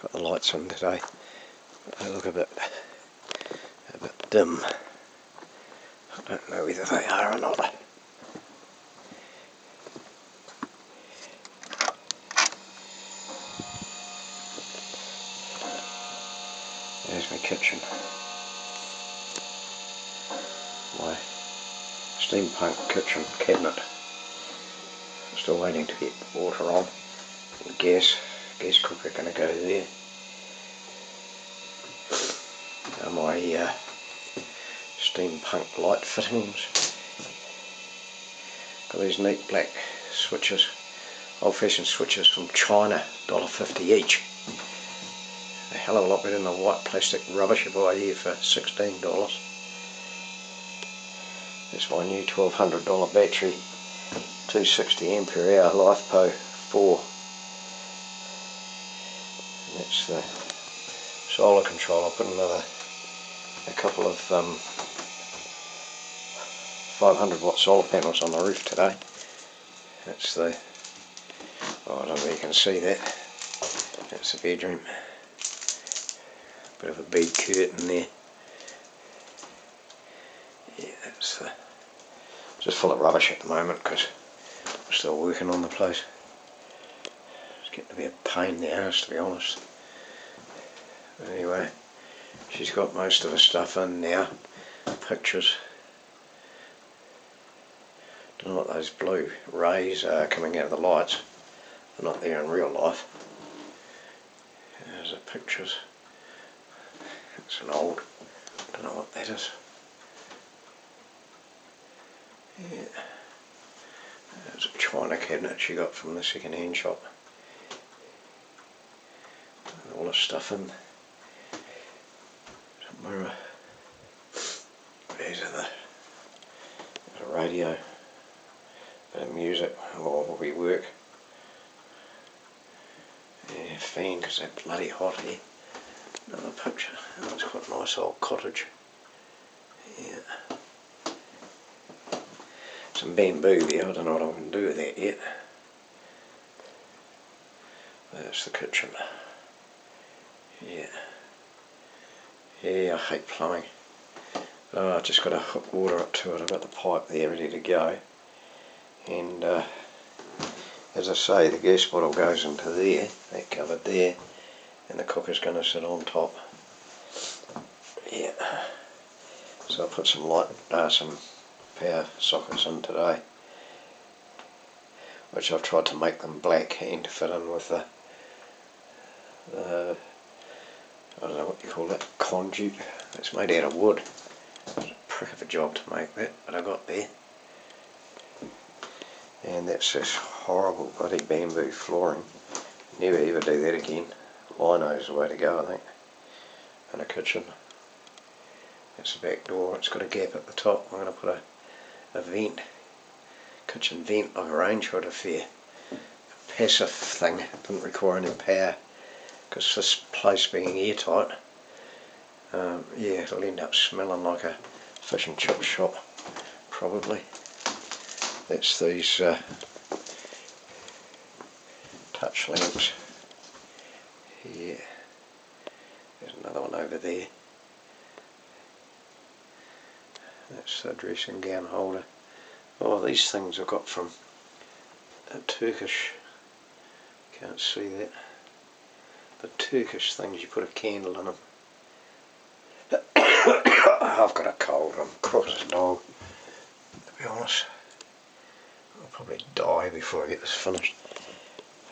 Put the lights on today. They look a bit dim. I don't know whether they are or not. There's my kitchen. My steampunk kitchen cabinet. Still waiting to get water on. Gas cooker going to go there. My steampunk light fittings. Got these neat black switches, old-fashioned switches from China, $1.50 each. A hell of a lot better than the white plastic rubbish you buy here for $16. That's my new $1,200 battery, 260 ampere hour lifepo 4. And that's the solar control. I'll put a couple of 500 watt solar panels on the roof today. That's the, oh, I don't know if you can see that. That's the bedroom. Bit of a bead curtain there. Yeah, that's the, just full of rubbish at the moment because we're still working on the place. It's getting to be a pain in the arse, to be honest. But anyway, she's got most of her stuff in now. Pictures. Don't know what those blue rays are coming out of the lights. They're not there in real life. There's the pictures. It's an old, don't know what that is. Yeah. There's a china cabinet she got from the second-hand shop. With all the stuff in. Mirror. There's a radio, bit of music while we work. Yeah, fan because it's bloody hot here. Another picture. Oh, it's quite a nice old cottage. Yeah. Some bamboo there. I don't know what I'm going to do with that yet. There's the kitchen. Yeah. Yeah, I hate plumbing. Oh, I've just got to hook water up to it. I've got the pipe there ready to go. And as I say, the gas bottle goes into there, that cupboard there, and the cooker's going to sit on top. Yeah. So I'll put some some power sockets in today, which I've tried to make them black and to fit in with the I don't know what you call it, conduit. It's made out of wood. It's a prick of a job to make that, but I got there. And that's this horrible bloody bamboo flooring. Never ever do that again. Lino's the way to go, I think. And a kitchen. That's the back door. It's got a gap at the top. I'm going to put a vent, kitchen vent, like a range hood affair. A passive thing. It didn't require any power. Because this place being airtight, yeah, it'll end up smelling like a fish and chip shop, probably. That's these touch lamps. Yeah, there's another one over there. That's the dressing gown holder. Oh, these things I got from a Turkish, can't see that. The Turkish things, you put a candle in them. I've got a cold, I'm cross as a dog, to be honest. I'll probably die before I get this finished.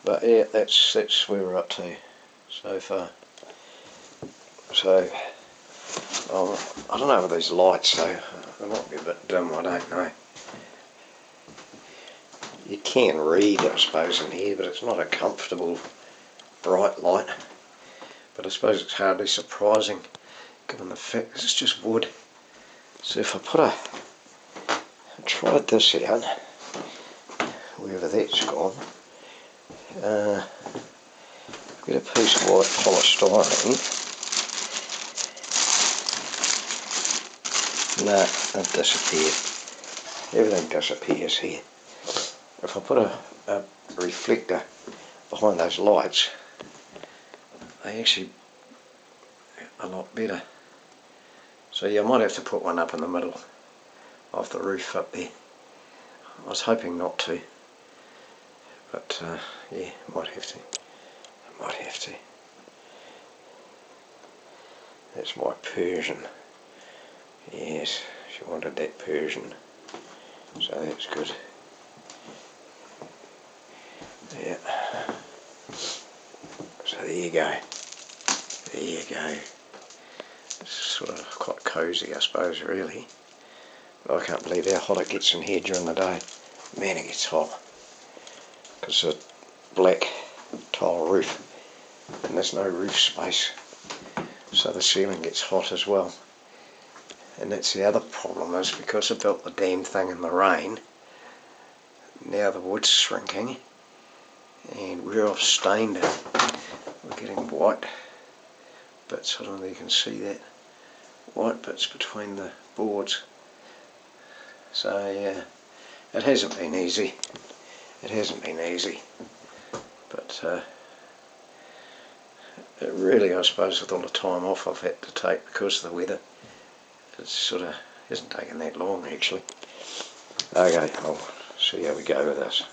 But yeah, that's where we're up to so far. So, I don't know with these lights, so they might be a bit dim, I don't know. You can read, I suppose, in here, but it's not a comfortable bright light. But I suppose it's hardly surprising given the fact that it's just wood. So if I put I tried this out, wherever that's gone, get a piece of white polystyrene. Nah, it disappeared. Everything disappears here. If I put a reflector behind those lights, they actually a lot better. So yeah, I might have to put one up in the middle of the roof up there. I was hoping not to, but yeah, might have to. I might have to. That's my Persian. Yes, she wanted that Persian, so that's good. Yeah. So there you go. There you go. It's sort of quite cosy, I suppose, really. But I can't believe how hot it gets in here during the day. Man, it gets hot. Because it's a black tile roof, and there's no roof space. So the ceiling gets hot as well. And that's the other problem, is because I built the damn thing in the rain, now the wood's shrinking, and where I've stained it, we're getting white bits. I don't know if you can see that. White bits between the boards. So yeah, it hasn't been easy. It hasn't been easy. But it really, I suppose, with all the time off I've had to take because of the weather, it sort of hasn't taken that long actually. Okay, I'll see how we go with this.